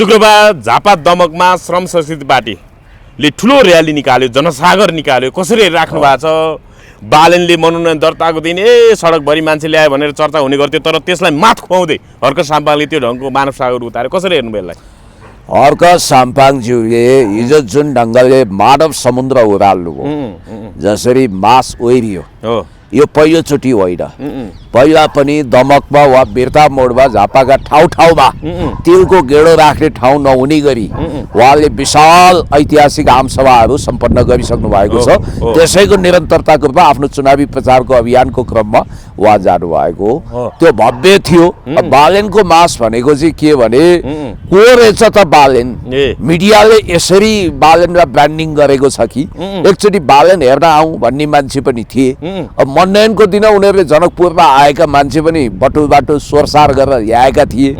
शुक्रबार झापा दमकमा श्रम संस्कृति पार्टीले ठुलो र्याली निकाल्यो, जनसागर निकाल्यो। कसरी राख्नु भएको छ? बालनले मनोनयन दर्ताको दिन सडकभरि मान्छे ल्यायो भनेर चर्चा हुने गर्थ्यो, तर त्यसलाई माथ खुवाउँदै हर्क साम्पाङले त्यो ढङ्गको मानव सागर उतार्यो। कसरी हेर्नु यसलाई? हर्क साम्पाङज्यूले हिजो जुन ढङ्गले मानव समुद्र उराल्नुभयो, जसरी मास ओइरियो, यो पहिलोचोटि होइन। पहिला पनि दमकमा वा बिर्ता मोडमा झापाका ठाउँ ठाउँमा तिलको गेडो राख्ने ठाउँ नहुने गरी उहाँले विशाल ऐतिहासिक आमसभाहरू सम्पन्न गरिसक्नु भएको छ। त्यसैको निरन्तरताको रूपमा आफ्नो चुनावी प्रचारको अभियानको क्रममा उहाँ जानुभएको त्यो भव्य थियो। बालेनको मास भनेको चाहिँ के भने को रहेछ त बालेन? मिडियाले यसरी बालेनलाई ब्रान्डिङ गरेको छ कि एकचोटि बालेन हेर्न आउँ भन्ने मान्छे पनि थिए। अब मनोनयनको दिन उनीहरूले जनकपुरमा आएका मान्छे पनि बटुलबाट सोरसार गरेर ल्याएका थिए।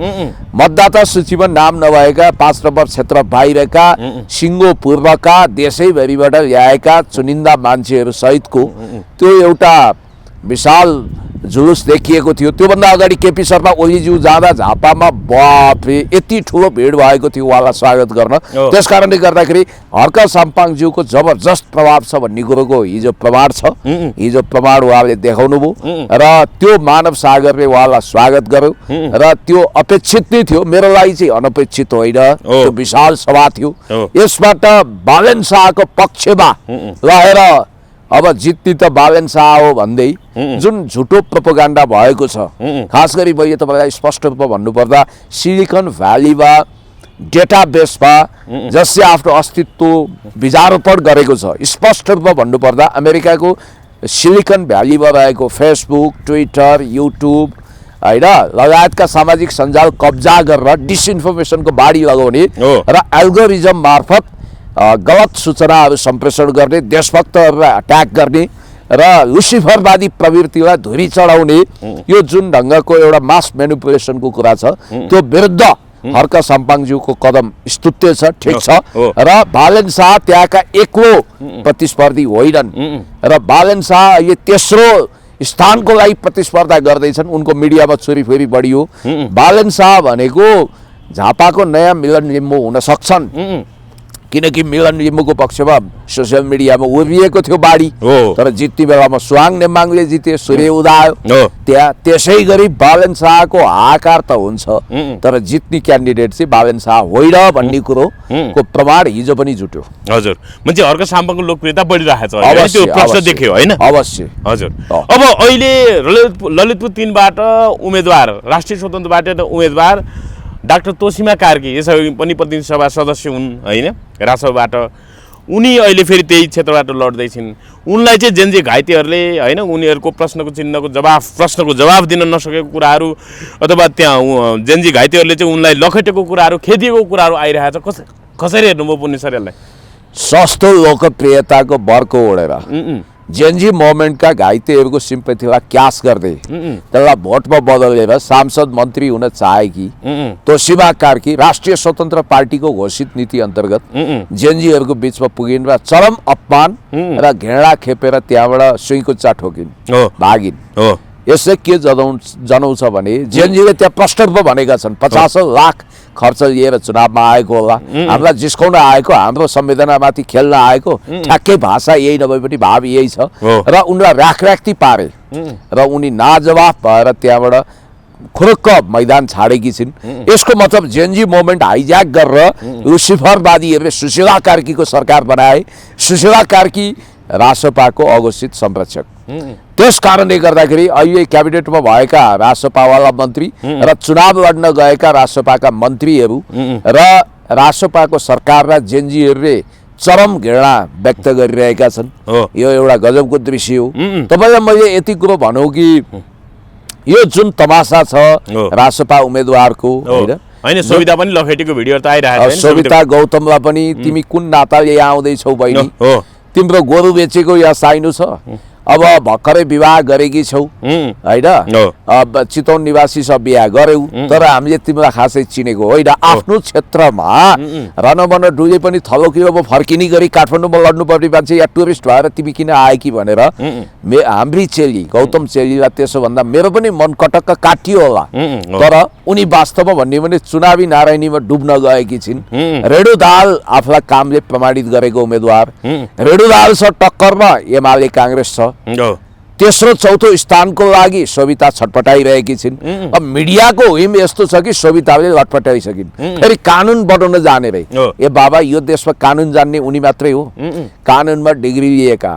मतदाता सूचीमा नाम नभएका 5 नम्बर क्षेत्र बाहिरका सिङ्गो पूर्वका देशैभरिबाट ल्याएका चुनिन्दा मान्छेहरू सहितको त्यो एउटा विशाल जुलुस देखिएको थियो। त्योभन्दा अगाडि केपी शर्मा ओलीज्यू जाँदा झापामा बाफरे यति ठुलो भिड भएको थियो उहाँलाई स्वागत गर्न। त्यस कारणले गर्दाखेरि हर्क साम्पाङज्यूको जबरजस्त प्रभाव छ भन्ने कुरोको हिजो प्रमाण छ। हिजो प्रमाण उहाँले देखाउनु भयो र त्यो मानव सागरले उहाँलाई स्वागत गर्यो र त्यो अपेक्षित नै थियो। मेरो लागि चाहिँ अनपेक्षित होइन, त्यो विशाल सभा थियो। यसबाट बालेन शाहको पक्षमा रहेर अब जित्ने त बालेन शाह हो भन्दै जुन झुटो प्रोपोगन्डा भएको छ, खास गरी मैले तपाईँलाई स्पष्ट रूपमा भन्नुपर्दा सिलिकन भ्यालीमा डेटाबेसमा जसले आफ्नो अस्तित्व बीजारोपण गरेको छ, स्पष्ट रूपमा भन्नुपर्दा अमेरिकाको सिलिकन भ्यालीमा रहेको फेसबुक, ट्विटर, युट्युब होइन लगायतका सामाजिक सञ्जाल कब्जा गरेर डिसइन्फर्मेसनको बाढी लगाउने र एल्गोरिजम मार्फत गलत सूचनाहरू सम्प्रेषण गर्ने, देशभक्तहरूलाई अट्याक गर्ने र लुसिफरवादी प्रवृत्तिलाई धुरी चढाउने यो जुन ढङ्गको एउटा मास मेनिपुलेसनको कुरा छ, त्यो विरुद्ध हर्क साम्पाङज्यूको कदम स्तुत्य छ, ठिक छ। र बालेन शाह त्यहाँका एक्लो प्रतिस्पर्धी होइनन् र बालेन शाह यो तेस्रो स्थानको लागि प्रतिस्पर्धा गर्दैछन्। उनको मिडियामा छोरीफेरी बढियो। बालेन शाह भनेको झापाको नयाँ मिलन लिम्बू हुन सक्छन्, किनकि मिलन लिम्बूको पक्षमा सोसियल मिडियामा उभिएको थियो बाढी, तर जित्ने बेलामा सुहाङ नेम्बाङले जिते, सूर्य उदायो। त्यहाँ त्यसै गरी बालेन शाहको हाहाकार त हुन्छ, तर जित्ने क्यान्डिडेट चाहिँ बालेन शाह होइन भन्ने कुरोको प्रमाण हिजो पनि जुट्यो। हजुर, मान्छे हर्क साम्पाङको लोकप्रियता बढिरहेको छ, त्यो प्रश्न देख्यो होइन? अवश्य। हजुर, अब अहिले ललितपुर 3 बाट उम्मेदवार, राष्ट्रिय स्वतन्त्र पार्टीका उम्मेदवार डाक्टर तोसीमा कार्की यसै पनि प्रतिनिधि सभा सदस्य हुन् होइन, रासोबाट। उनी अहिले फेरि त्यही क्षेत्रबाट लड्दैछिन्। उनलाई चाहिँ जेनजी घाइतेहरूले होइन उनीहरूको प्रश्नको जवाफ दिन नसकेको कुराहरू अथवा त्यहाँ जेनजी घाइतेहरूले चाहिँ उनलाई लखेटेको कुराहरू, खेदिएको कुराहरू आइरहेको छ। कसरी हेर्नुभयो पुण्य सर यसलाई? सस्तो लोकप्रियताको बर्को ओढेर जेनजी मोमेन्टका घाइतेहरूको सिम्पथीलाई क्यास गर्दै त्यसलाई भोटमा बदलेर सांसद मन्त्री हुन चाहेकी तोसीमा कार्की राष्ट्रिय स्वतन्त्र पार्टीको घोषित नीति अन्तर्गत जेनजीहरूको बिचमा पुगिन् र चरम अपमान र घृणा खेपेर त्यहाँबाट सुइँकुच्चा ठोकिन्, भागिन्। यसले के जनाउँछ भने जेनजीले त्यहाँ प्रष्ट रूपमा भनेका छन् 50 लाख खर्च लिएर चुनावमा आएको होला, हामीलाई जिस्काउन आएको, हाम्रो संवेदनामाथि खेल्न आएको, ठ्याक्कै भाषा यही नभए पनि भाव यही छ। र उनलाई राखराख्ती पारे र उनी नाजवाफ भएर त्यहाँबाट खुरुक्क मैदान छाडेकी छिन्। यसको मतलब जेनजी मोमेन्ट हाइज्याक गरेर लुसिफरवादीहरूले सुशीला कार्कीको सरकार बनाए। सुशीला कार्की रासपाको अघोषित संरक्षक। त्यस कारणले गर्दाखेरि अहिले क्याबिनेटमा भएका रासपावाला मन्त्री र चुनाव लड्न गएका रासपाका मन्त्रीहरू र रासपाको सरकार र जेनजीहरूले चरम घृणा व्यक्त गरिरहेका छन्। यो एउटा गजबको दृश्य हो। तपाईँलाई मैले यति कुरो भनौँ कि यो जुन तमासा छ रासपा उम्मेदवारको होइन, सविता पनि लखेटेको भिडियो त आइरहेको छ। सविता गौतमलाई पनि तिमी कुन नाताले यहाँ आउँदैछौ बहिनी, तिम्रो गोरु बेचेको यहाँ साइनो छ, अब भर्खरै विवाह गरेकी छौ होइन, अब चितवन निवासीसँग बिहा गर्यौ, तर हामीले तिमीलाई खासै चिनेको होइन। आफ्नो क्षेत्रमा रनबन डुले पनि थलोकी अब फर्किने गरी काठमाडौँमा लड्नुपर्ने मान्छे या टुरिस्ट भएर तिमी किन आए कि भनेर हाम्री चेली गौतम चेलीलाई त्यसो भन्दा मेरो पनि मन कटक्क काटियो होला। तर उनी वास्तवमा भन्ने भने चुनावी नारायणीमा डुब्न गएकी छिन्। रेणु दाहाल आफूलाई कामले प्रमाणित गरेको उम्मेदवार, रेणु दाहालसँग टक्करमा एमाले काङ्ग्रेस छ। तेस्रो चौथो स्थानको लागि सविता छटपटाइरहेकी छिन्। अब मिडियाको हिम यस्तो छ कि सविताले लटपटाइसकिन्, फेरि कानुन बनाउन जाने रे। ए बाबा, यो देशमा कानुन जान्ने उनी मात्रै हो। कानुनमा डिग्री लिएका,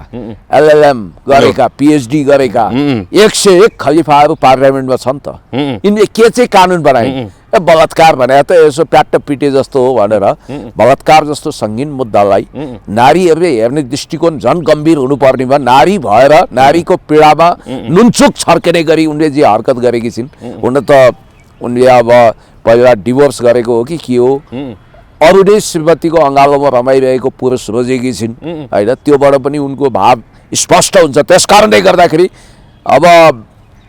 एलएलएम गरेका, पिएचडी गरेका 101 खलिफाहरू पार्लियामेन्टमा छन् त। यिनले के चाहिँ कानुन बनाए? बलात्कार भने त यसो प्याट्ट पिटे जस्तो हो भनेर बलात्कार जस्तो सङ्गीन मुद्दालाई नारीहरूले हेर्ने दृष्टिकोण झन् गम्भीर हुनुपर्नेमा नारी भएर नारीको पीडामा नुनचुक छर्किने गरी उनले जे हरकत गरेकी छिन्। हुन त उनले अब पहिला डिभोर्स गरेको हो कि के हो, अरूले श्रीमतीको अँगालोमा रमाइरहेको पुरुष रोजेकी छिन् होइन, त्योबाट पनि उनको भाव स्पष्ट हुन्छ। त्यस कारणले गर्दाखेरि अब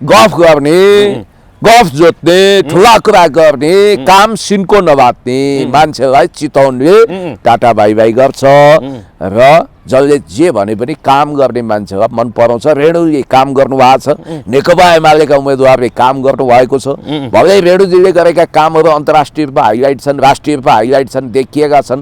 गफ गर्ने, गफ जोत्ने, ठुला कुरा गर्ने, काम सिनको नबात्ने मान्छेलाई चितवनले टाटा बाई बाई गर्छ र जसले जे भने पनि काम गर्ने मान्छेलाई मन पराउँछ। रेणुले काम गर्नु भएको छ, नेकपा एमालेका उम्मेदवारले काम गर्नु भएको छ। भलै रेणुजीले गरेका कामहरू अन्तर्राष्ट्रिय रूपमा हाइलाइट छन्, राष्ट्रिय रूपमा हाइलाइट छन्, देखिएका छन्।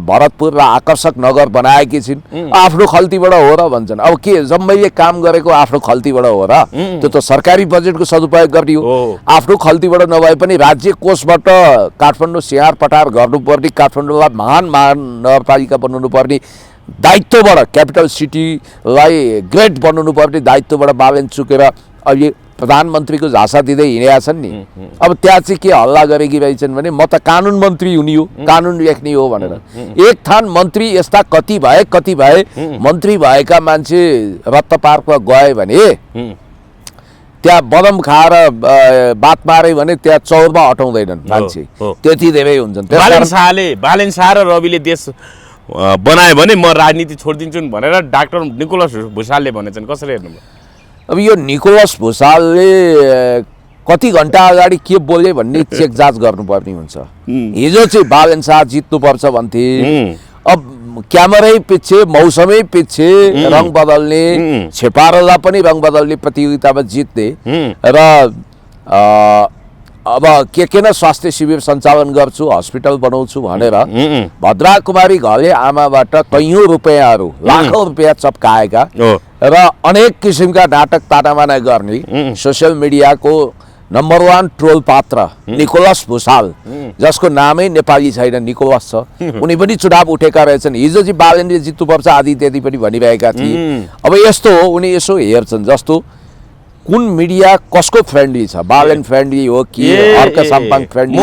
भरतपुर र आकर्षक नगर बनाएकी छिन्। आफ्नो खल्तीबाट हो र भन्छन्। अब के जम्मैले काम गरेको आफ्नो खल्तीबाट हो र? त्यो त सरकारी बजेटको सदुपयोग गर्ने हो। आफ्नो खल्तीबाट नभए पनि राज्य कोषबाट काठमाडौँ स्याहार पठार गर्नुपर्ने, काठमाडौँलाई महान महानगरपालिका बनाउनु पर्ने दायित्वबाट, क्यापिटल सिटीलाई ग्रेट बनाउनु पर्ने दायित्वबाट बालेन चुकेर अहिले प्रधानमन्त्रीको झाँसा दिँदै हिँडेका छन् नि। अब त्यहाँ चाहिँ के हल्ला गरेकी रहेछन् भने म त कानुन मन्त्री हुने हो, कानुन लेख्ने हो भनेर। एक थान मन्त्री यस्ता कति भए मन्त्री भएका मान्छे रत्त पार्कमा गए भने त्यहाँ बदम खाएर बात मारे भने त्यहाँ चौरमा अटाउँदैनन् मान्छे, त्यति धेरै हुन्छन्। बालेन शाह र रविले देश बनायो भने म राजनीति छोडिदिन्छु भनेर डाक्टर निकोलस भुसालले भनेछन्। कसरी हेर्नु? अब यो निकोलस भुसालले कति घन्टा अगाडि के बोले भन्ने चेक जाँच गर्नुपर्ने हुन्छ। हिजो चाहिँ बालेन शाह जित्नुपर्छ भन्थे, अब क्यामेरै पछि, मौसमै पछि रङ बदल्ने, छेपारोलाई पनि रङ बदल्ने प्रतियोगितामा जित्ने र अब के न स्वास्थ्य शिविर सञ्चालन गर्छु, हस्पिटल बनाउँछु भनेर भद्रा कुमारी घले आमाबाट कैयौँ रुपियाँहरू, लाखौँ रुपियाँ चप्काएका र अनेक किसिमका नाटक तानाबाना गर्ने सोसियल मिडियाको नम्बर 1 ट्रोल पात्र निकोलस भुसाल, जसको नामै नेपाली छैन, निकोलस छ। उनी पनि चुनाव उठेका रहेछन्। हिजो चाहिँ बालेनले जित्नुपर्छ आदि त्यति पनि भनिरहेका थिए। अब यस्तो हो, उनी यसो हेर्छन् जस्तो कुन मिडिया कसको फ्रेन्डली छ, बालेन फ्रेन्डली हो कि अर्का साम्पाङ फ्रेन्डली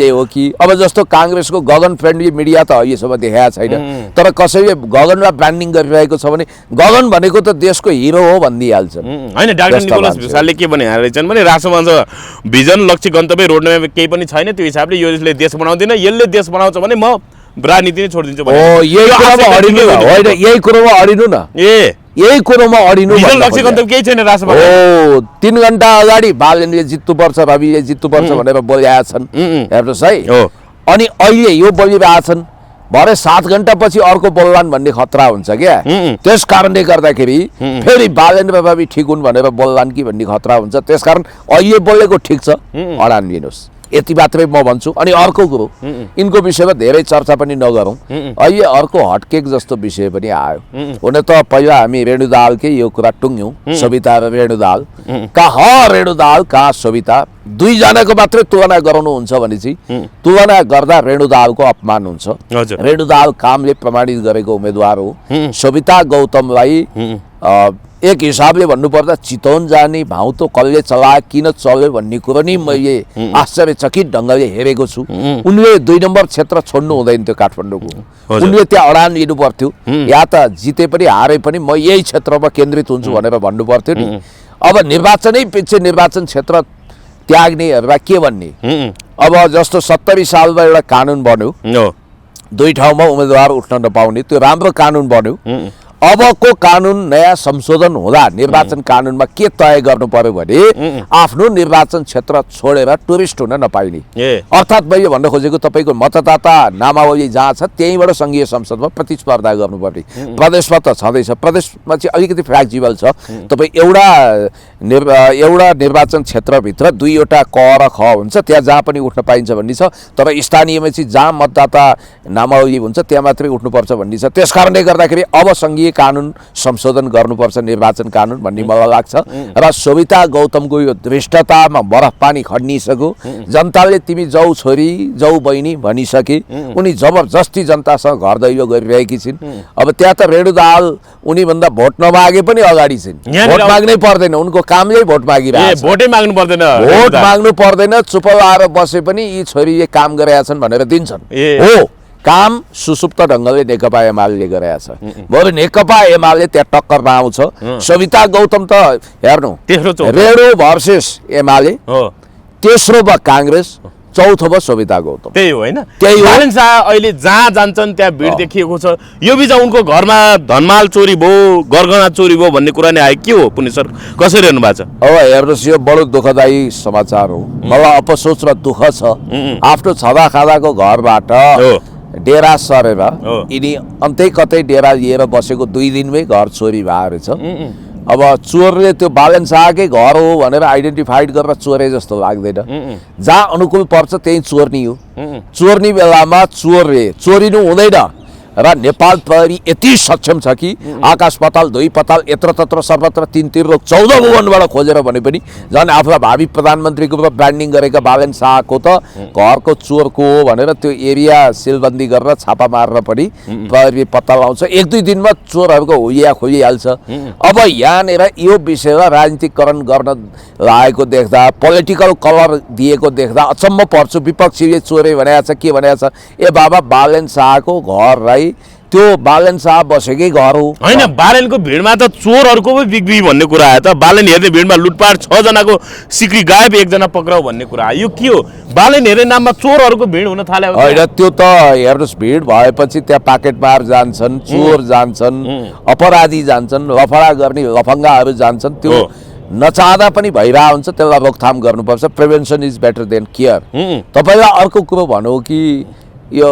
हो कि। अब जस्तो काङ्ग्रेसको गगन फ्रेन्डली मिडिया त अहिलेसम्म देखाएको छैन, तर कसैले गगनमा ब्रान्डिङ गरिरहेको छ भने गगन भनेको त देशको हिरो हो भनिदिइहाल्छन् होइन। डाक्टर निकोलस भुसालले के भने रहेछन् भने राष्ट्रमाझ भिजन, लक्ष्य, गन्तव्य, रोडम्याप केही पनि छैन, त्यो हिसाबले यसले देश बनाउँदैन, यसले देश बनाउँछ भने म राजनीति नै छोडिदिन्छु भने। यही कुरोमा अडिनु न, यही कुरोमा अडिनु। लक्ष्य गन्तव्य केही छैन राष्ट्रमा। 3 घण्टा अगाडि बालेनले जित्नुपर्छ, रविले जित्नुपर्छ भनेर बोलिरहेका छन्, हेर्नुहोस् है। अनि अहिले यो बोलिरहेछन्, भरे 7 घण्टा पछि अर्को बोल्लान् भन्ने खतरा हुन्छ क्या। त्यस कारणले गर्दाखेरि फेरि बालेन र रवि ठिक हुन् भनेर बोल्लान् कि भन्ने खतरा हुन्छ। त्यसकारण अहिले बोलेको ठिक छ, अडान लिनुहोस्, यति मात्रै म भन्छु। अनि अर्को कुरो, यिनको विषयमा धेरै चर्चा पनि नगरौँ। अहिले अर्को हटकेक जस्तो विषय पनि आयो। हुन त पहिला हामी रेणु दाहालकै यो कुरा टुङ्ग्यौँ, सविता र रेणु दाहाल। कहाँ रेणु दाहाल, कहाँ सविता, दुईजनाको मात्रै तुलना गराउनुहुन्छ भने चाहिँ तुलना गर्दा रेणु दाहालको अपमान हुन्छ। रेणु दाहाल कामले प्रमाणित गरेको उम्मेदवार हो। सविता गौतमलाई एक हिसाबले भन्नुपर्दा चितवन जाने भाउ त कसले चलायो, किन चल्यो भन्ने कुरो नि मैले आश्चर्यचकित ढङ्गले हेरेको छु। उनले 2 नम्बर क्षेत्र छोड्नु हुँदैन थियो काठमाडौँको, उनले त्यहाँ अडान लिनु पर्थ्यो। या त जिते पनि हारे पनि म यही क्षेत्रमा केन्द्रित हुन्छु भनेर भन्नु पर्थ्यो नि। अब निर्वाचनै पछि निर्वाचन क्षेत्र त्याग्नेहरूलाई के भन्ने? अब जस्तो 70 सालमा एउटा कानुन बन्यो, 2 ठाउँमा उम्मेदवार उठ्न नपाउने, त्यो राम्रो कानुन बन्यो। अबको कानुन नयाँ संशोधन हुँदा निर्वाचन कानुनमा के तय गर्नु पर्यो भने आफ्नो निर्वाचन क्षेत्र छोडेर टुरिस्ट हुन नपाइने। अर्थात् मैले भन्न खोजेको तपाईँको मतदाता नामावली जहाँ छ त्यहीँबाट सङ्घीय संसदमा प्रतिस्पर्धा गर्नुपर्ने। प्रदेशमा त छँदैछ, प्रदेशमा चाहिँ अलिकति फ्लेक्सिबल छ। तपाईँ एउटा निर्वाचन क्षेत्रभित्र 2वटा क र ख हुन्छ, त्यहाँ जहाँ पनि उठ्न पाइन्छ भन्ने छ। तर स्थानीयमा चाहिँ जहाँ मतदाता नामावली हुन्छ त्यहाँ मात्रै उठ्नुपर्छ भन्ने छ। त्यस कारणले गर्दाखेरि अब सङ्घीय कानुन संशोधन गर्नुपर्छ, निर्वाचन कानुन भन्ने मलाई लाग्छ। र सोभिता गौतमको यो दृष्टतामा बरफ पानी खनिसक्यो। जनताले तिमी जाऊ छोरी जाऊ बहिनी भनिसके। उनी जबरजस्ती जनतासँग घर दैलो गरिरहेकी छिन्। अब त्यहाँ त रेणु दाहाल उनीभन्दा भोट नमागे पनि अगाडि छिन्। भोट माग्नै पर्दैन, उनको कामले भोट मागिरहेको छ। भोटै माग्नु पर्दैन, भोट माग्नु पर्दैन, चुप लाएर बसे पनि यी छोरीले काम गरेका छन् भनेर दिन्छन्। हो, काम सुसुप्त ढङ्गले नेकपा एमाले गरेका छ। बरु नेकपा एमाले त्यहाँ टक्करमा आउँछ। सविता गौतम त हेर्नु, रेणु भर्सेस एमाले, तेस्रो भयो काङ्ग्रेस, चौथो भयो सविता गौतम। त्यही हो होइन? त्यही हो। बालेन शाह अहिले जहाँ जान्छन् त्यहाँ भिड देखिएको छ। यो बिच उनको घरमा धनमाल चोरी भयो, गरगहना चोरी भयो भन्ने कुरा नै आयो। के हो पुण्य सर, कसरी हेर्नु भएको छ? अब हेर्नुहोस्, यो बडो दुःखदायी समाचार हो। मलाई अपसोच र दुःख छ। आफ्नो छँदा खाँदाको घरबाट डेरा सरेर यिनी अन्तै कतै डेरा लिएर बसेको 2 दिनमै घर चोरी भएर रहेछ। अब चोरले त्यो बालेन शाहकै घर हो भनेर आइडेन्टिफाइड गरेर चोरे जस्तो लाग्दैन। जहाँ अनुकूल पर्छ त्यही चोर्नी हो। चोर्नी बेलामा चोरले चोरिनु हुँदैन। र नेपाल प्रहरी यति सक्षम छ कि आकाश पाताल धुई पाताल यत्र तत्र सर्वत्र 3 र 14 भुवनबाट खोजेर भने पनि झन् आफूलाई भावी प्रधानमन्त्रीको रूपमा ब्रान्डिङ गरेका बालेन शाहको त घरको चोरको हो भनेर त्यो एरिया सिलबन्दी गरेर छापा मारेर पनि प्रहरी पत्ता लगाउँछ। 1-2 दिनमा चोरहरूको हुलिया खोलिहाल्छ। अब यहाँनिर यो विषयलाई राजनीतिकरण गर्न लागेको देख्दा, पोलिटिकल कलर दिएको देख्दा अचम्म पर्छु। विपक्षीले चोरे भनेको छ, के भनेको छ? ए बाबा, बालेन शाहको घरलाई त्यो बालेन शाह बसेकै घर हो होइन? बालेनको भिडमा त चोरहरूको पो बिग्री भन्ने कुरा आयो त। बालेन हेर्ने भिडमा लुटपाट 6 जनाको सिक्री गायब, 1 जना पक्राउ भन्ने कुरा आयो। यो के हो? बालेन हेर्ने नाममा चोरहरूको भिड हुन थाल्यो होइन? त्यो त हेर्नुहोस्, भिड भएपछि त्यहाँ पाकेटमार जान्छन्, चोर जान्छन्, अपराधी जान्छन्, लफडा गर्ने लफङ्गाहरू जान्छन्। त्यो नचाहँदा पनि भइरहेको हुन्छ। त्यसलाई रोकथाम गर्नुपर्छ। Prevention is better than care. तपाईँलाई अर्को कुरो भनौँ कि यो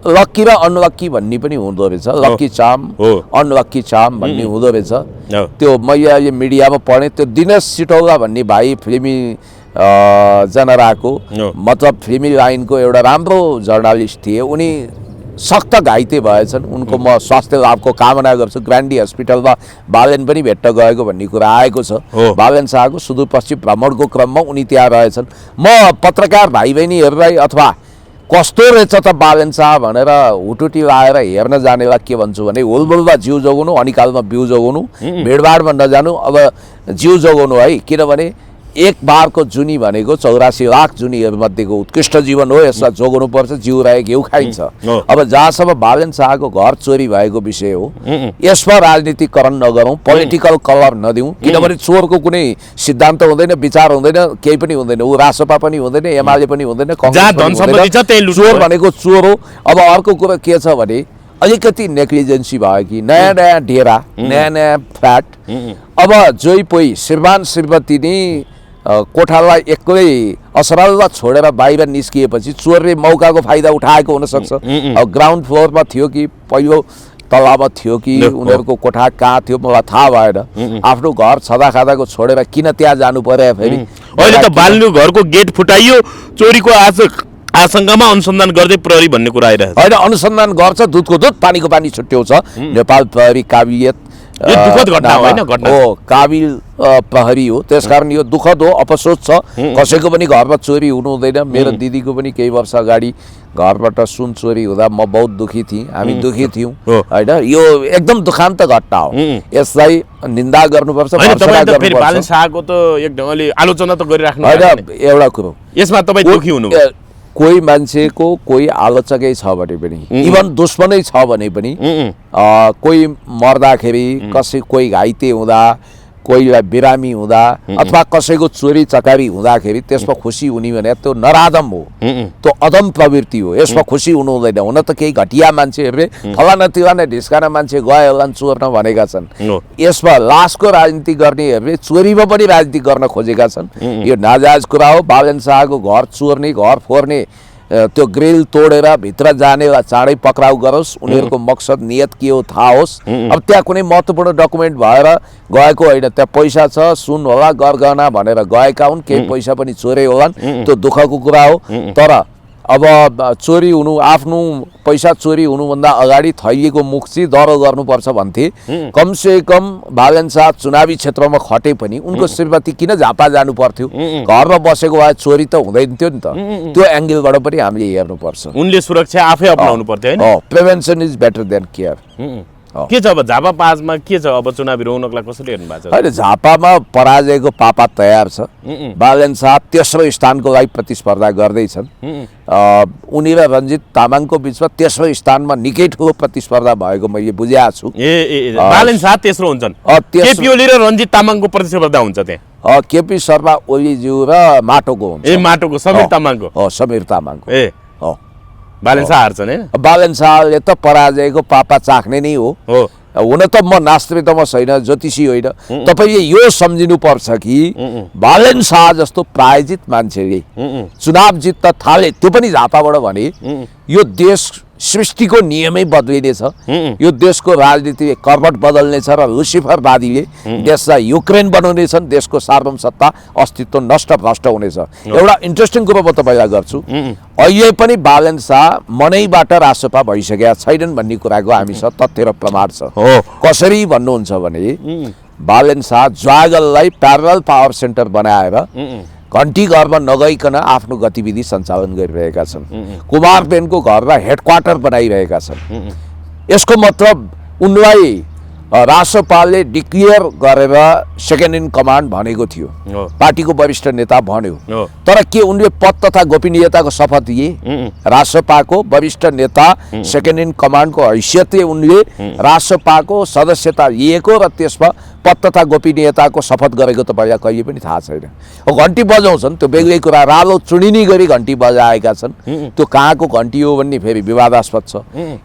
लक्की र अनलक्की भन्ने पनि हुँदो रहेछ। लक्की चाम, अनलक्की चाम भन्ने हुँदो रहेछ। त्यो मैले अहिले मिडियामा पढेँ। त्यो दिनेश सिटौला भन्ने भाइ फिल्मी जनराको मतलब फिल्मी लाइनको एउटा राम्रो जर्नलिस्ट थिए। उनी सख्त घाइते भएछन्। उनको म स्वास्थ्य लाभको कामना गर्छु। ग्रान्डी हस्पिटलमा बालेन पनि भेट्न गएको भन्ने कुरा आएको छ। बालेन शाहको सुदूरपश्चिम भ्रमणको क्रममा उनी त्यहाँ रहेछन्। म पत्रकार भाइ बहिनीहरूलाई अथवा कस्तो रहेछ त बालेन शाह भनेर हुटुटी लाएर हेर्न जानेलाई के भन्छु भने, हुलबुलमा जिउ जोगाउनु, अनिकालमा बिउ जोगाउनु, भिडभाडमा नजानु, अब जिउ जोगाउनु है। किनभने एक बारको जुनी भनेको 84 लाख जुनीहरूमध्येको उत्कृष्ट जीवन हो। यसलाई जोगाउनु पर्छ। जिउ रहे घिउ खाइन्छ। अब जहाँसम्म बालेन शाहको घर चोरी भएको विषय हो, यसमा राजनीतिकरण नगरौँ, पोलिटिकल कलर नदिउँ। किनभने चोरको कुनै सिद्धान्त हुँदैन, विचार हुँदैन, केही पनि हुँदैन। ऊ रासपा पनि हुँदैन, एमाले पनि हुँदैन, कांग्रेस पनि हुँदैन। चोर भनेको चोर हो। अब अर्को कुरो के छ भने, अलिकति नेग्लिजेन्सी भयो कि नयाँ डेरा, नयाँ फ्ल्याट। अब जोइ पोइ श्रीमान श्रीमती नि कोठालाई एक्लै असरल्ला छोडेर बाहिर निस्किएपछि चोरले मौकाको फाइदा उठाएको हुनसक्छ। अब ग्राउन्ड फ्लोरमा थियो कि पहिलो तलामा थियो कि उनीहरूको कोठा कहाँ थियो मलाई थाहा भएन। आफ्नो घर छँदा खाँदाको छोडेर किन त्यहाँ जानु पर्यो फेरि? अहिले त बाल्नु घरको गेट फुटाइयो, चोरीको आशंकामा अनुसन्धान गर्दै प्रहरी भन्ने कुरा आइरहेछ। होइन, अनुसन्धान गर्छ, दुधको दुध पानीको पानी छुट्याउँछ। नेपाल प्रहरी काबिलियत दुःखद घटना होइन? घटना हो, काबिल प्रहरी हो। त्यसकारण यो दुःखद हो, अफसोस छ। कसैको पनि घरमा चोरी हुनु हुँदैन। मेरो दिदीको पनि केही वर्ष अगाडि घरबाट सुन चोरी हुँदा म बहुत दुखी थिएँ, हामी दुखी थियौँ होइन। यो एकदम दुखान्त घटना हो। यसलाई निन्दा गर्नुपर्छ। बालेन शाहको त एक ढङ्गले आलोचना त गरिराख्नु होइन। एउटा कुरो यसमा तपाईँ दुखी हुनु, कोही मान्छेको कोही आलोचकै छ भने पनि, इभन दुश्मनै छ भने पनि, कोही मर्दाखेरि, कोही घाइते हुँदा, कोहीलाई बिरामी हुँदा अथवा कसैको चोरी चकारी हुँदाखेरि त्यसमा खुसी हुने भने त्यो नराधम हो, त्यो अदम प्रवृत्ति हो। यसमा खुसी हुनु हुँदैन। हुन त केही घटिया मान्छेहरूले फलाना तिलाना ढिस्काना मान्छे गए होला चोर्न भनेका छन्। यसमा लासको राजनीति गर्नेहरूले चोरीमा पनि राजनीति गर्न खोजेका छन्। यो नाजायज कुरा हो। बालन शाहको घर चोर्ने, घर फोर्ने, त्यो ग्रिल तोडेर भित्र जानेलाई चाँडै पक्राउ गरोस्। उनीहरूको मकसद नियत के हो थाहा होस्। अब त्यहाँ कुनै महत्त्वपूर्ण डकुमेन्ट भएर गएको होइन, त्यहाँ पैसा छ, सुन होला, गरगहना भनेर गएका हुन्, केही पैसा पनि चोरे होलान्, त्यो दुःखको कुरा हो। तर अब चोरी हुनु, आफ्नो पैसा चोरी हुनुभन्दा अगाडि थैएको मुख चाहिँ दह्रो गर्नुपर्छ भन्थे। कमसे कम बालन शाह चुनावी क्षेत्रमा खटे पनि उनको श्रीमती किन झापा जानु पर्थ्यो? घरमा बसेको भए चोरी त हुँदैन थियो नि त। त्यो एङ्गलबाट पनि हामीले हेर्नुपर्छ। उनले सुरक्षा आफै अपनाउनु पर्थ्यो हैन? Prevention is better than care. के छ अब झापा पाँचमा के छ अब चुनावी रौनकलाई कसरी हेर्नु भएको छ? होइन, झापामा पराजयको पापा तयार छ। बालन शाह तेस्रो स्थानको लागि प्रतिस्पर्धा गर्दैछन्। उनी र रञ्जित तामाङको बिचमा तेस्रो स्थानमा निकै ठुलो प्रतिस्पर्धा भएको मैले बुझेको छु। बालन शाह तेस्रो हुन्छन्, केपी ओली र रञ्जित तामाङको प्रतिस्पर्धा हुन्छ त्यहाँ। केपी शर्मा ओलीज्यू र माटोको हुन्छ। माटोको समीर तामाङको। समीर तामाङको। बालन शाह हार्छन् हैन? बालन शाहले त पराजयको पापा चाख्ने नै हो। हुन त म नास्त्रितमा छैन, ज्योतिषी होइन। तपाईँले यो सम्झिनु पर्छ कि बालन शाह जस्तो प्रायोजित मान्छेले चुनाव जित्न थाले, त्यो पनि झापाबाट भने यो देश सृष्टिको नियमै बदलिनेछ। यो देशको राजनीति कर्मठ बदल्नेछ र लुसिफरवादीले देशलाई युक्रेन बनाउनेछन्। देशको सार्वभौमसत्ता अस्तित्व नष्ट भ्रष्ट हुनेछ। एउटा इन्ट्रेस्टिङ कुरो म तपाईँलाई गर्छु। अहिले पनि बालन शाह मनैबाट रासपा भइसकेका छैनन् भन्ने कुराको हामीसँग तथ्य र प्रमाण छ। कसरी भन्नुहुन्छ भने बालन शाह ज्वागललाई प्यारलल पावर सेन्टर बनाएर घन्टी घरमा नगइकन आफ्नो गतिविधि सञ्चालन गरिरहेका छन्। कुमारपेनको घरमा हेडक्वार्टर बनाइरहेका छन्। यसको मतलब उनलाई रासपाले डिक्लियर गरेर सेकेन्ड इन कमान्ड भनेको थियो, पार्टीको वरिष्ठ नेता भन्यो। तर के उनले पद तथा गोपनीयताको शपथ लिए? रासपाको वरिष्ठ नेता सेकेन्ड इन कमान्डको हैसियतले उनले रासपाको सदस्यता लिएको र त्यसमा पद तथा गोपनीयताको शपथ गरेको तपाईँलाई कहिले पनि थाहा छैन। घन्टी बजाउँछन्, त्यो बेग्लै कुरा। रालो चुनिनी गरी घन्टी बजाएका छन्। त्यो कहाँको घन्टी हो भन्ने फेरि विवादास्पद छ।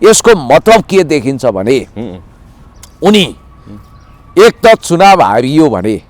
यसको मतलब के देखिन्छ भने उनी एक त चुनाव हारियो भने,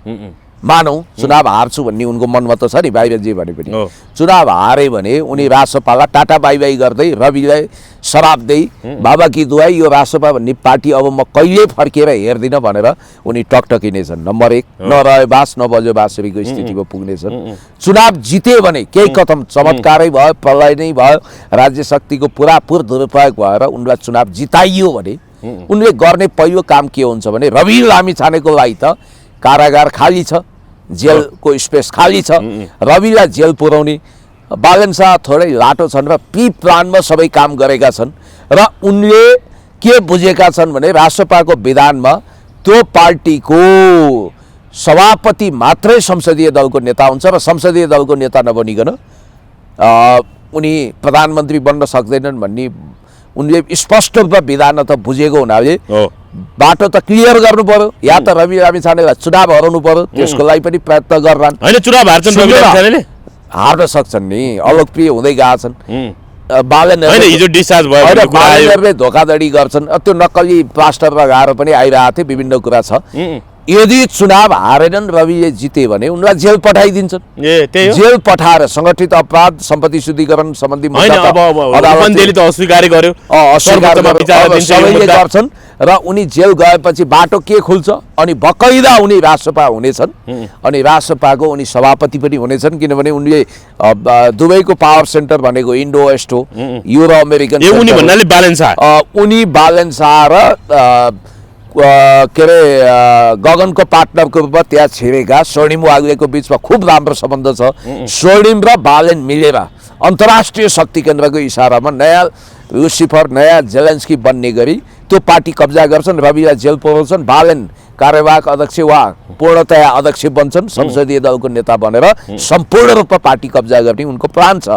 मानौ चुनाव हार्छु भन्ने उनको मनमा त छ नि, बाहिर जे भने पनि चुनाव हारे भने उनी रासपालाई टाटा बाई बाई गर्दै रविलाई शराब देई बाबा की दुआई यो रासपा भन्ने पार्टी अब म कहिले फर्केर हेर्दिनँ भनेर उनी टकटकिनेछन्। नम्बर 1, नरहे बास नबज्यो बाँसुरीको स्थितिमा पुग्नेछन्। चुनाव जिते भने केही कदम चमत्कारै भयो, प्रलय नै भयो, राज्य शक्तिको पुरापुर दुरुपयोग भएर उनलाई चुनाव जिताइयो भने उनले गर्ने पहिलो काम के हुन्छ भने रवि लामिछानेको लागि त कारागार खाली छ, जेलको स्पेस खाली छ, रविलाई जेल पुर्याउने। बालन शाह थोरै लाटो छन् र प्री प्लानमा सबै काम गरेका छन् र उनले के बुझेका छन् भने रासपाको विधानमा त्यो पार्टीको सभापति मात्रै संसदीय दलको नेता हुन्छ र संसदीय दलको नेता नबनिकन उनी प्रधानमन्त्री बन्न सक्दैनन् भन्ने उनले स्पष्ट रूपमा विधान त बुझेको हुनाले बाटो त क्लियर गर्नु पर्यो। या त रवि लामिछानेलाई चुनाव हराउनु पर्यो, त्यसको लागि पनि प्रयत्न गर्छन्। हैन, चुनाव हार्छन्, रवि लामिछानेले हार्न सक्छन् नि, अलोकप्रिय हुँदै गएका छन्। बालनहरूले धोकाधडी गर्छन्। त्यो नक्कली प्लास्टर लगाएर पनि आइरहेको थियो, विभिन्न कुरा छ। यदि चुनाव हारेनन्, रविले जिते भने उनलाई जेल पठाइदिन्छन्। जेल पठाएर संगठित अपराध सम्पत्ति शुद्धिकरण सम्बन्धी सबैले गर्छन् र उनी जेल गएपछि बाटो के खुल्छ अनि बकैदा उनी रासपा हुनेछन् अनि रासपाको उनी सभापति पनि हुनेछन्। किनभने उनले दुबईको पावर सेन्टर भनेको इन्डो वेस्ट हो, युरो अमेरिकन। उनी बालन शाह र के अरे गगनको पार्टनरको रूपमा त्यहाँ छिरेका स्वर्णिम वाग्लेको बिचमा खुब राम्रो सम्बन्ध छ। स्वर्णिम र बालन मिलेर अन्तर्राष्ट्रिय शक्ति केन्द्रको इसारामा नयाँ लुसिफर, नयाँ जेलेन्स्की बन्ने गरी त्यो पार्टी कब्जा गर्छन्, रविलाई जेल पुर्याउँछन्। बालन कार्यवाहक अध्यक्ष वा पूर्णतया अध्यक्ष बन्छन्, संसदीय दलको नेता बनेर सम्पूर्ण रूपमा पार्टी कब्जा गर्ने उनको प्लान छ।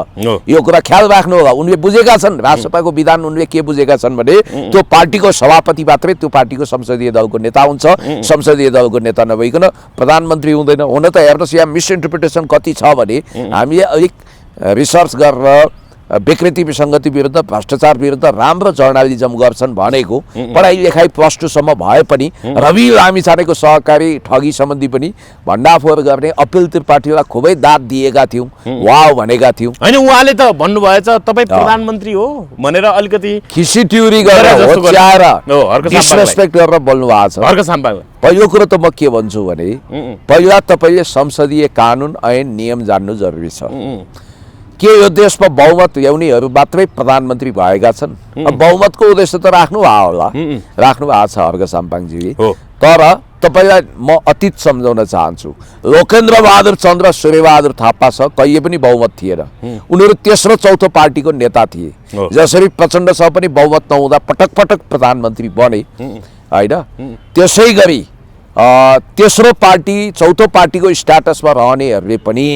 यो कुरा ख्याल राख्नु होला। उनले बुझेका छन्, राष्ट्रसभाको विधान उनले के बुझेका छन् भने त्यो पार्टीको सभापति मात्रै त्यो पार्टीको संसदीय दलको नेता हुन्छ, संसदीय दलको नेता नभइकन प्रधानमन्त्री हुँदैन। हुन त हेर्नुहोस् यहाँ मिसइन्टरप्रिटेसन कति छ भने हामीले अलिक रिसर्च गरेर विकृति विसङ्गति विरुद्ध, भ्रष्टाचार विरुद्ध राम्रो जर्नालिजम गर्छन् भनेको पढाइ लेखाइ +2 सम्म भए पनि रवि लामिछानेको सहकारी ठगी सम्बन्धी पनि भण्डाफोर गर्ने अपिल त्रिपाठीलाई खुबै दाद दिएका थियौँ, वाव भनेका थियौँ। होइन, उहाँले त भन्नुभएछ तपाईँ प्रधानमन्त्री हो भनेर अलिकति खिसी ट्युरी गरेर डिसरेस्पेक्ट गरेर बोल्नु भएको छ। हर्क साम्पाङ पहिलो कुरो त म के भन्छु भने पहिला तपाईँले संसदीय कानुन ऐन नियम जान्नु जरुरी छ। के यो देशमा बहुमत ल्याउनेहरू मात्रै प्रधानमन्त्री भएका छन्? बहुमतको उद्देश्य त राख्नु भयो होला, राख्नु भएको छ हर्क साम्पाङजी। तर तपाईँलाई म अतीत सम्झाउन चाहन्छु। लोकेन्द्र बहादुर चन्द्र सूर्यबहादुर थापासँग कहिले पनि बहुमत थिएन। उनीहरू तेस्रो चौथो पार्टीको नेता थिए। जसरी प्रचण्डसँग पनि बहुमत नहुँदा पटक पटक प्रधानमन्त्री बने होइन, त्यसै गरी तेस्रो पार्टी चौथो पार्टीको स्ट्याटसमा रहनेहरूले पनि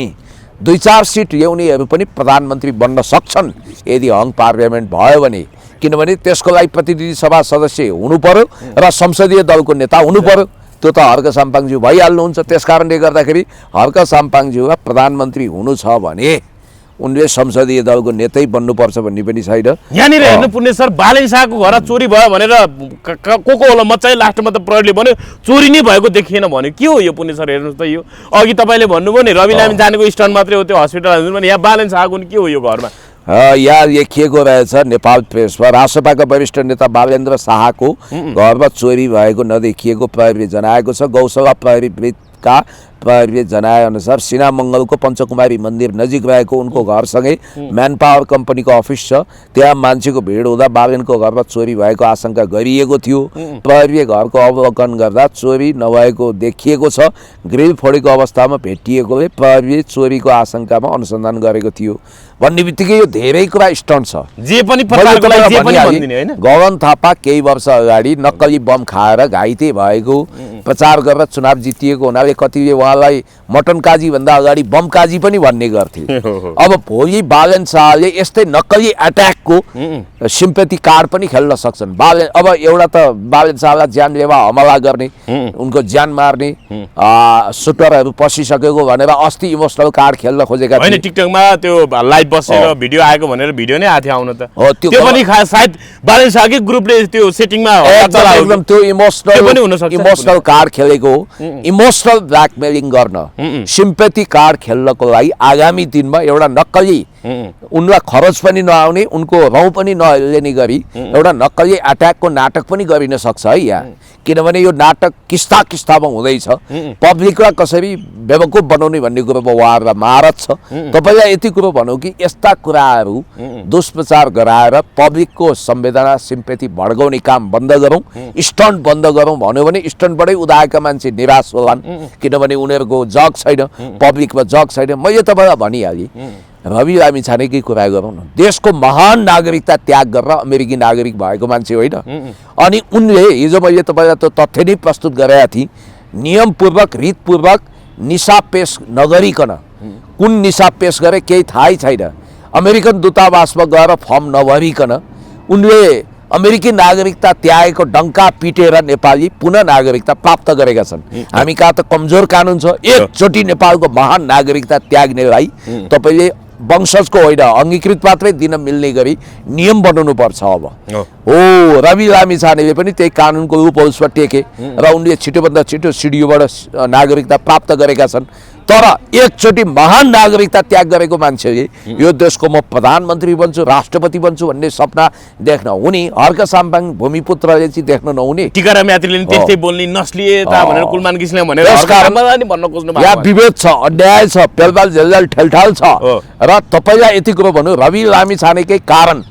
2-4 सिट ल्याउनेहरू पनि प्रधानमन्त्री बन्न सक्छन् यदि हङ पार्लियामेन्ट भयो भने। किनभने त्यसको लागि प्रतिनिधि सभा सदस्य हुनु पर्यो र संसदीय दलको नेता हुनु पर्यो। त्यो त हर्क साम्पाङज्यू भइहाल्नुहुन्छ। त्यस कारणले गर्दाखेरि हर्क साम्पाङज्यूलाई प्रधानमन्त्री हुनु छ भने उनले संसदीय दलको नेतै बन्नुपर्छ भन्ने पनि छैन। यहाँनिर हेर्नुपर्ने सर, बालेन शाहको घर चोरी भयो भनेर को होला मचाइ लास्टमा त प्रहरीले भन्यो चोरी नै भएको देखिएन भन्यो। के हो यो पुण्य सर? हेर्नुहोस् त, यो अघि तपाईँले भन्नुभयो नि रवि लामिछानेको स्टोन मात्रै हो त्यो हस्पिटल भने, यहाँ बालेन शाहको के हो यो घरमा? यहाँ लेखिएको रहेछ नेपाल प्रेसमा, राष्ट्रसभाका वरिष्ठ नेता बालेन्द्र शाहको घरमा चोरी भएको नदेखिएको प्रहरीले जनाएको छ। गौशाला प्रहरी वृत्तका प्रहरीले जनाए अनुसार सिनामङ्गलको पञ्चकुमारी मन्दिर नजिक रहेको उनको घरसँगै म्यान पावर कम्पनीको अफिस छ। त्यहाँ मान्छेको भिड हुँदा बालेनको घरमा चोरी भएको आशंका गरिएको थियो। प्रहरीले घरको अवलोकन गर्दा चोरी नभएको देखिएको छ। ग्रिल फोडेको अवस्थामा भेटिएकोले प्रहरीले चोरीको आशंकामा अनुसन्धान गरेको थियो भन्ने बित्तिकै यो धेरै कुरा स्टन्ट छ। जे पनि गगन थापा केही वर्ष अगाडि नक्कली बम खाएर घाइते भएको प्रचार गरेर चुनाव जितिएको हुनाले कतिले उहाँलाई मटन काजी भन्दा अगाडि बम काजी पनि भन्ने गर्थे। अब भोलि बालेन शाहले यस्तै नक्कली अट्याकको सिम्पेथी कार्ड पनि खेल्न सक्छन्। अब एउटा त बालेन शाहलाई जानलेवा हमला गर्ने, उनको ज्यान मार्ने सुटरहरू पसिसकेको भनेर अस्ति इमोसनल कार्ड खेल्न खोजेका थिए। टिकटकमा त्यो लाइभ बसेर भिडियो आएको भनेर भिडियो नै आथ्यो आउन त त्यो पनि सायद बालेन शाहकै ग्रुपले त्यो सेटिङमा एकदम त्यो इमोसनल कार्ड खेलेको, इमोसनल ब्ल्याकमेलिङ गर्न, सिम्पेथी कार्ड खेल्नको लागि आगामी दिनमा एउटा नक्कली उनलाई खरच पनि नआउने, उनको रौँ पनि नलेने गरी एउटा नक्कली अट्याकको नाटक पनि गरिन सक्छ है यहाँ। किनभने यो नाटक किस्ता किस्तामा हुँदैछ। पब्लिकलाई कसरी बेवकुफ बनाउने भन्ने कुरोमा उहाँहरूलाई महारत छ। तपाईँलाई यति कुरो भनौँ कि यस्ता कुराहरू दुष्प्रचार गराएर पब्लिकको संवेदना सिम्पेथी भड्काउने काम बन्द गरौँ, स्टन्ट बन्द गरौँ भन्यो भने स्टन्टबाटै उदाएका मान्छे निराश होलान्। किनभने उनीहरूको जग छैन, पब्लिकमा जग छैन। मैले तपाईँलाई भनिहालेँ, रवि लामिछानेकै कुरा गरौँ न। देशको महान नागरिकता त्याग गरेर अमेरिकी नागरिक भएको मान्छे होइन। अनि उनले हिजो मैले तपाईँलाई त्यो तथ्य नै प्रस्तुत गरेका थिएँ, नियमपूर्वक रीतपूर्वक निसा पेश नगरिकन, कुन निसा पेश गरे केही थाहै छैन, अमेरिकन दूतावासमा गएर फर्म नभरिकन उनले अमेरिकी नागरिकता त्यागेको डङ्का पिटेर नेपाली पुनः नागरिकता प्राप्त गरेका छन्। हामी कहाँ त कमजोर कानुन छ। एकचोटि नेपालको महान नागरिकता त्याग्नेलाई तपाईँले वंशजको होइन अङ्गीकृत मात्रै दिन मिल्ने गरी नियम बनाउनु पर्छ। अब हो रवि लामिछानेले पनि त्यही कानुनको लुपहोल्समा टेके र उनले छिटोभन्दा छिटो सिडिओबाट नागरिकता प्राप्त गरेका छन्। तर एकचोटि महान नागरिकता त्याग गरेको मान्छेले यो देशको म प्रधानमन्त्री बन्छु, राष्ट्रपति बन्छु भन्ने सपना देख्न हुने, हर्क साम्पाङ भूमिपुत्रले चाहिँ देख्न नहुने। टिकाराम यात्रीले त्यस्तै बोल्ने नस्लिएता भनेर कुलमान किसिमले भनेर भन्न खोज्नु भएको। यहाँ विभेद छ, अन्याय छ, पेलपाल झेलझाल ठेलठाल छ। र तपाईँलाई यति कुरो भन्नु, रवि लामिछानेकै कारण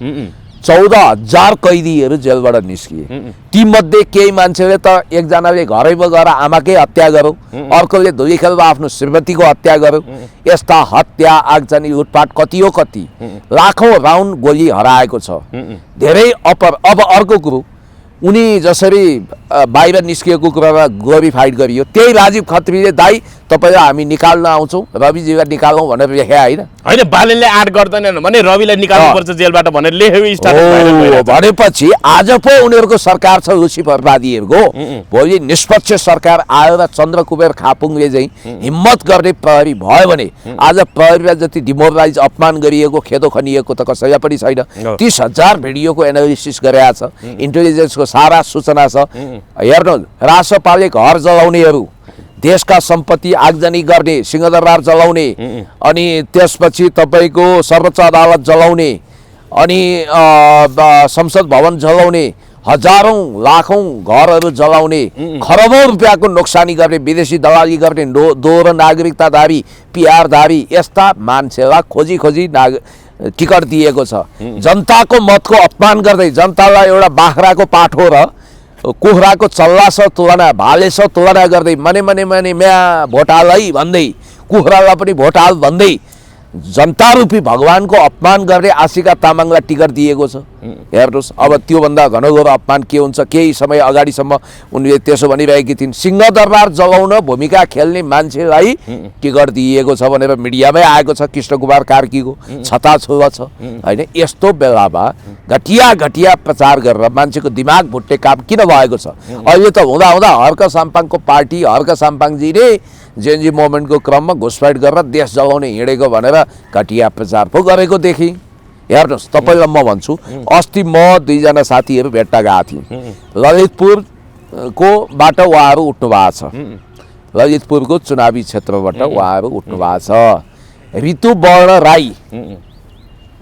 14,000 कैदीहरू जेलबाट निस्किए। तीमध्ये केही मान्छेले त एकजनाले घरैमा गएर आमाकै हत्या गरौँ, अर्कोले धुलीखेलमा आफ्नो श्रीमतीको हत्या गरौँ। यस्ता हत्या, आगजनी, लुटपाट कति हो कति, लाखौँ राउन्ड गोली हराएको छ। धेरै अब अर्को कुरो, उनी जसरी बाहिर निस्किएको कुरामा ग्लोरिफाइड गरियो। त्यही राजीव खत्रीले दाइ तपाईँलाई हामी निकाल्न आउँछौँ, रविजीलाई निकालौँ भनेर लेखे होइन। होइन बालनले आँट गर्दैनन् भने रविलाई निकाल्नुपर्छ जेलबाट भनेर लेखेको स्टाटस भाइरल भइरहेको छ। भनेपछि आज पो उनीहरूको सरकार छ लुसिफरवादीहरूको। भोलि निष्पक्ष सरकार आयो र चन्द्रकुबेर खापुङले चाहिँ हिम्मत गर्ने प्रहरी भयो भने आज प्रहरीलाई जति डिमोरलाइज अपमान गरिएको खेदो खनिएको त कसैलाई पनि छैन। 30,000 भिडियोको एनालिसिस गरेका छ, इन्टेलिजेन्सको सारा सूचना छ। हेर्नु रासपाले घर जलाउनेहरू, देशका सम्पत्ति आगजनी गर्ने, सिंहदरबार जलाउने, अनि त्यसपछि तपाईँको सर्वोच्च अदालत जलाउने, अनि संसद भवन जलाउने, हजारौं लाखौं घरहरू जलाउने, खरबौं रुपियाँको नोक्सानी गर्ने, विदेशी दलाली गर्ने, दोहोरो नागरिकताधारी, पिआरधारी यस्ता मान्छेलाई खोजी खोजी टिकट दिएको छ। जनताको मतको अपमान गर्दै जनतालाई एउटा बाख्राको पाठो र कुखुराको चल्लासँग तुलना, भालेसँग तुलना गर्दै मने म्या भोटाल है भन्दै, कुखुरालाई पनि भोटाल भन्दै जनता रूपी भगवानको अपमान गर्ने आशिका तामाङलाई टिकट दिएको छ। हेर्नुहोस् अब त्योभन्दा घनघोर अपमान के हुन्छ। केही समय अगाडिसम्म उनले त्यसो भनिरहेकी थिइन्, सिंहदरबार जलाउन भूमिका खेल्ने मान्छेलाई टिकट दिएको छ भनेर मिडियामै आएको छ। कृष्णकुमार कार्कीको छताछुवा छ होइन। यस्तो बेलामा घटिया घटिया प्रचार गरेर मान्छेको दिमाग भुट्ने काम किन भएको छ? अहिले त हुँदा हुँदा हर्क साम्पाङको पार्टी, हर्क साम्पाङजी नै जेएनजी मोभमेन्टको क्रममा घुसपैठ गरेर देश जलाउने हिँडेको भनेर घटिया प्रचार पो गरेको देखि। हेर्नुहोस् तपाईँलाई म भन्छु, अस्ति म 2 जना साथीहरू भेट्न गएको थिएँ। ललितपुरको बाट उहाँहरू उठ्नु भएको छ, ललितपुरको चुनावी क्षेत्रबाट उहाँहरू उठ्नु भएको छ। ऋतु वर्ण राई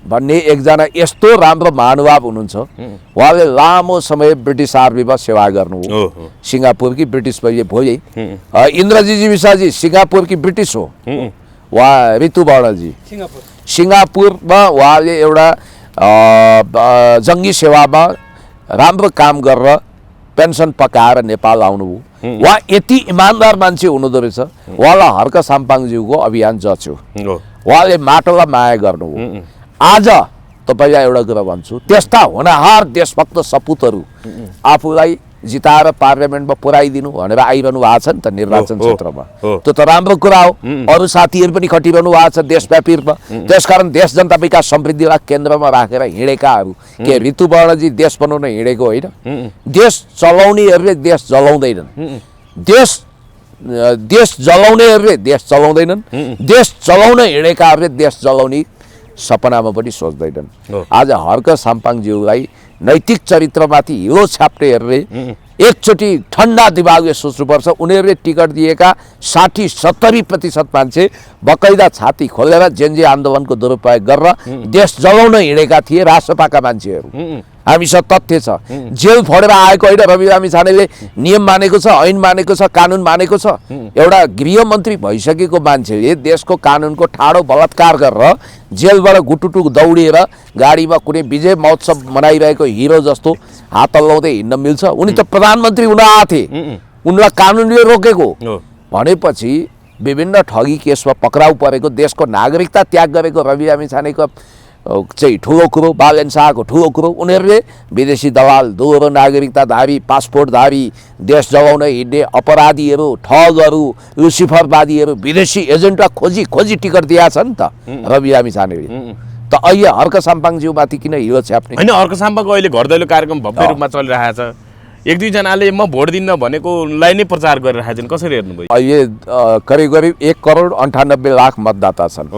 भन्ने एकजना यस्तो राम्रो महानुभाव हुनुहुन्छ। उहाँले लामो समय ब्रिटिस आर्मीमा सेवा गर्नुभयो। सिङ्गापुरकी ब्रिटिस पहिले भोलि इन्द्रजी विशाजी सिङ्गापुरकी ब्रिटिस हो उहाँ ऋतु वर्णजी। सिङ्गापुरमा उहाँले एउटा जङ्गी सेवामा राम्रो काम गरेर पेन्सन पकाएर नेपाल आउनुभयो। उहाँ यति इमान्दार मान्छे हुनुहुँदो रहेछ। उहाँलाई हर्क साम्पाङज्यूको अभियान जच्यो। उहाँले माटोलाई माया गर्नुभयो। आज तपाईँलाई एउटा कुरा भन्छु, त्यस्ता होनहार देशभक्त सपुतहरू आफूलाई जिताएर पार्लियामेन्टमा पुर्याइदिनु भनेर आइरहनु भएको छ नि त निर्वाचन क्षेत्रमा। त्यो त राम्रो कुरा हो। अरू साथीहरू पनि खटिरहनु भएको छ देशव्यापी रूपमा। त्यसकारण देश जनता विकास समृद्धिलाई केन्द्रमा राखेर हिँडेकाहरू के ऋतु वर्णजी देश बनाउन हिँडेको होइन। देश चलाउनेहरूले देश जलाउँदैनन्, देश जलाउनेहरूले देश चलाउँदैनन्, देश चलाउन हिँडेकाहरूले देश जलाउने सपनामा पनि सोच्दैनन्। आज हर्क साम्पाङज्यूलाई नैतिक चरित्रमाथि हिलो छाप्नेहरूले एकचोटि ठन्डा दिमागले सोच्नुपर्छ। उनीहरूले टिकट दिएका 60-70% मान्छे बकैदा छाती खोलेर जेएनजी आन्दोलनको दुरुपयोग गरेर देश जलाउन हिँडेका थिए रासपाका मान्छेहरू। हामीसँग तथ्य छ। जेल फोडेर आएको होइन रवि लामिछानेले नियम मानेको छ, ऐन मानेको छ, कानुन मानेको छ। एउटा गृहमन्त्री भइसकेको मान्छेले देशको कानुनको ठाडो बलात्कार गरेर जेलबाट गुटुटु दौडिएर गाडीमा कुनै विजय महोत्सव मनाइरहेको हिरो जस्तो हात हल्लाउँदै हिँड्न मिल्छ? उनी त प्रधानमन्त्री हुन आएको थिए, उनलाई कानुनले रोकेको भनेपछि विभिन्न ठगी केसमा पक्राउ परेको, देशको नागरिकता त्याग गरेको रवि लामिछानेको चाहिँ ठुलो कुरो, बालन शाहको ठुलो कुरो। उनीहरूले विदेशी दलाल, दोहोरो नागरिकताधारी, पासपोर्टधारी, देश जलाउन हिँड्ने अपराधीहरू, ठगहरू, लुसिफरवादीहरू, विदेशी एजेन्टलाई खोजी खोजी टिकट दिएका छ नि त रवि लामिछानेले। त अहिले हर्क साम्पाङज्यूमाथि किन हिलो छ्याप्ने? होइन, हर्क साम्पाङको अहिले घर दैलो कार्यक्रम भव्य रूपमा चलिरहेको छ। 1-2 जनाले म भोट दिन्न भनेकोलाई नै प्रचार गरिरहेका छन्। कसरी हेर्नुभयो? अहिले करिब करिब 1,98,00,000 मतदाता छन्।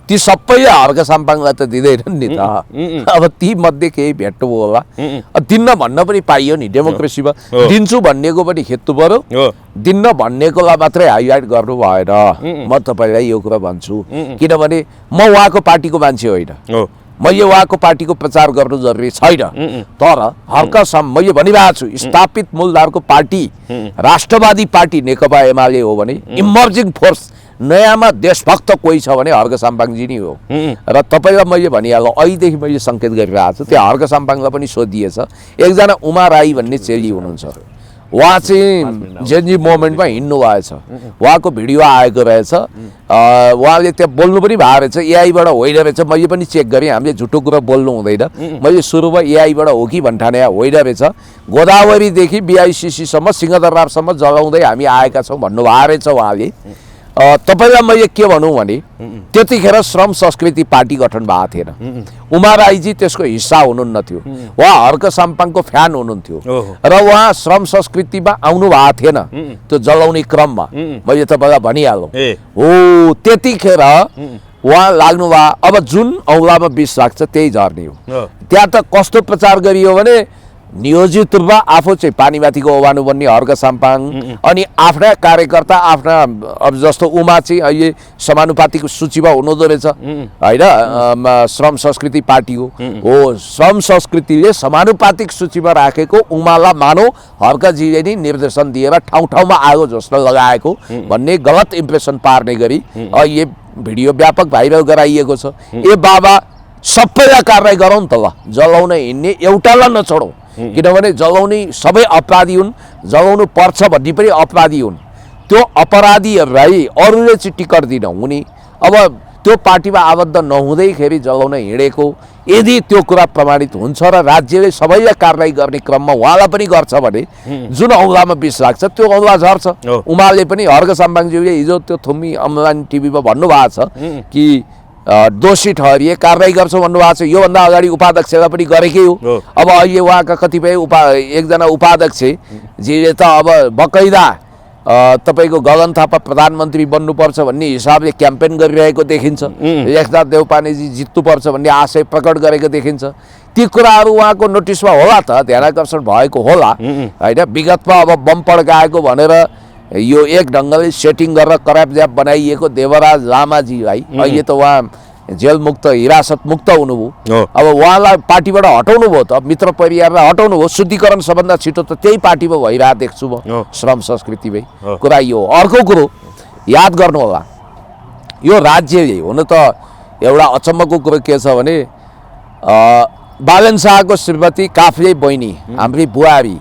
ती सबैले हर्क साम्पाङलाई त दिँदैनन् नि त। अब ती मध्ये केही भेट्नु होला, दिन्न भन्न पनि पाइयो नि डेमोक्रेसीमा। दिन्छु भन्नेको पनि खेद्नु पर्यो, दिन्न भन्नेकोलाई मात्रै हाइलाइट गर्नु भएन। म तपाईँलाई यो कुरा भन्छु किनभने म उहाँको पार्टीको मान्छे होइन, मैले उहाँको पार्टीको प्रचार गर्नु जरुरी छैन। तर हर्क मैले भनिरहेको छु, स्थापित मूलधारको पार्टी राष्ट्रवादी पार्टी नेकपा एमाले हो भने इमर्जिङ फोर्स नयाँमा देशभक्त कोही छ भने हर्क साम्पाङजी नै हो। र तपाईँलाई मैले भनिहालेँ, अहिलेदेखि मैले सङ्केत गरिरहेको छु। त्यो हर्क साम्पाङलाई पनि सोधिएछ। एकजना उमा राई भन्ने चेली हुनुहुन्छ, उहाँ चाहिँ जेनजी मोमेन्टमा हिँड्नु भएछ, उहाँको भिडियो आएको रहेछ, उहाँले त्यहाँ बोल्नु पनि भएको रहेछ, एआईबाट होइन रहेछ। मैले पनि चेक गरेँ, हामीले झुटो कुरा बोल्नु हुँदैन। मैले सुरुमा एआईबाट हो कि भन्ठाने होइन रहेछ। गोदावरीदेखि बिआइसिसीसम्म सिंहदरबारसम्म जगाउँदै हामी आएका छौँ भन्नुभएको रहेछ उहाँले। तपाईँलाई मैले के भनौँ भने त्यतिखेर श्रम संस्कृति पार्टी गठन भएको थिएन। उमा राईजी त्यसको हिस्सा हुनुहुन्न थियो, उहाँ हर्क साम्पाङको फ्यान हुनुहुन्थ्यो र उहाँ श्रम संस्कृतिमा आउनु भएको थिएन त्यो जलाउने क्रममा। मैले तपाईँलाई भनिहालौँ हो त्यतिखेर उहाँ लाग्नुभयो। अब जुन औँलामा विष लाग्छ त्यही झर्ने हो। त्यहाँ त कस्तो प्रचार गरियो भने नियोजित रूपमा आफू चाहिँ पानीमाथिको ओभानो बन्ने हर्क साम्पाङ, अनि आफ्ना कार्यकर्ता आफ्ना अब जस्तो उमा चाहिँ अहिले समानुपातिक सूचीमा हुनुहुँदो रहेछ होइन, श्रम संस्कृति पार्टी हो। श्रम संस्कृतिले समानुपातिक सूचीमा राखेको उमालाई मानौ हर्कजीले नै निर्देशन दिएर ठाउँ ठाउँमा आगो झोस्न लगाएको भन्ने गलत इम्प्रेसन पार्ने गरी यो भिडियो व्यापक भाइरल गराइएको छ। ए बाबा सबैलाई कारवाही गरौँ त ल, जलाउन हिँड्ने एउटालाई नछोडौँ, किनभने जलाउने सबै अपराधी हुन्, जलाउनु पर्छ भन्ने पनि अपराधी हुन्। त्यो अपराधीहरूलाई अरूले चाहिँ टिकट दिन हुने। अब त्यो पार्टीमा आबद्ध नहुँदैखेरि जलाउन हिँडेको यदि त्यो कुरा प्रमाणित हुन्छ र राज्यले सबैलाई कारवाही गर्ने क्रममा उहाँलाई पनि गर्छ भने जुन औँलामा विष लाग्छ त्यो औँला झर्छ। उमाले पनि हर्क साम्पाङज्यूले हिजो त्यो थुम्मी अनलाइन टिभीमा भन्नुभएको छ कि दोषी ठहरिए कारवाही गर्छौँ भन्नुभएको छ। योभन्दा अगाडि उपाध्यक्षलाई पनि गरेकै हो। अब अहिले उहाँका कतिपय एकजना उपाध्यक्षजीले त अब बकैदा तपाईँको गगन थापा प्रधानमन्त्री बन्नुपर्छ भन्ने हिसाबले क्याम्पेन गरिरहेको देखिन्छ। लेखनाथ देउपानेजी जित्नुपर्छ भन्ने आशय प्रकट गरेको देखिन्छ। ती कुराहरू उहाँको नोटिसमा होला त, ध्यानाकर्षण भएको होला होइन। विगतमा अब बम पड्काएको भनेर यो एक ढङ्गले सेटिङ गरेर करापज्याप बनाइएको देवराज लामाजीलाई अहिले त उहाँ जेलमुक्त हिरासत मुक्त हुनुभयो। अब उहाँलाई पार्टीबाट हटाउनु भयो त, मित्र परिवारलाई हटाउनु भयो। शुद्धिकरण सबभन्दा छिटो त त्यही पार्टीमा भइरहेको देख्छु म, श्रम संस्कृतिमै। कुरा यो अर्को कुरो याद गर्नु होला, यो राज्यले हुन त एउटा अचम्मको कुरो के छ भने बालन शाहको श्रीमती काफ्ले बहिनी हाम्री बुहारी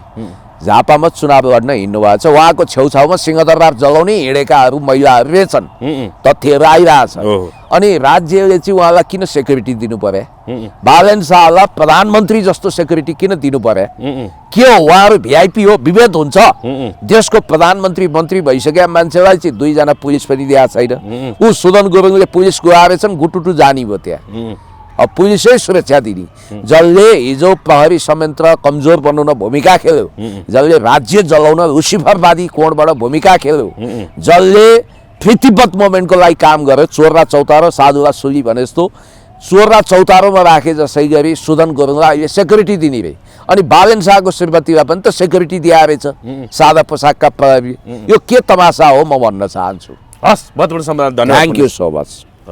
झापामा चुनाव लड्न हिँड्नु भएको छ। उहाँको छेउछाउमा सिंहदरबार जलाउने हिँडेकाहरू महिलाहरू रहेछन्, तथ्यहरू आइरहेछ। अनि राज्यले चाहिँ उहाँलाई किन सेक्युरिटी दिनु पर्यो? बालन शाहलाई प्रधानमन्त्री जस्तो सेक्युरिटी किन दिनु पर्यो? के हो उहाँहरू भिआइपी हो? विभेद हुन्छ। देशको प्रधानमन्त्री मन्त्री भइसकेका मान्छेलाई चाहिँ दुईजना पुलिस पनि दिएको छैन। ऊ सुदन गुरुङले पुलिस गएछन्, गुटुटु जानी भयो त्यहाँ। अब पुलिसै सुरक्षा दिने, जसले हिजो प्रहरी संयन्त्र कमजोर बनाउन भूमिका खेल्यो, जसले राज्य जलाउन लुसिफरवादी कोणबाट भूमिका खेल्यो, जसले प्रीतिबद्ध मोमेन्टको लागि काम गर्यो, चोर र चौतारो साधुवा सुली भने जस्तो चोर र चौतारोमा राखे जसै गरी सुदन गुरुङलाई अहिले सेक्युरिटी दिने रे। अनि बालन शाहको श्रीमतीलाई पनि त सेक्युरिटी दिए रहेछ सादा पोसाकका प्रहरी। यो के तमासा हो म भन्न चाहन्छु। हस्, बहुत बहुत धन्यवाद। Thank you so much.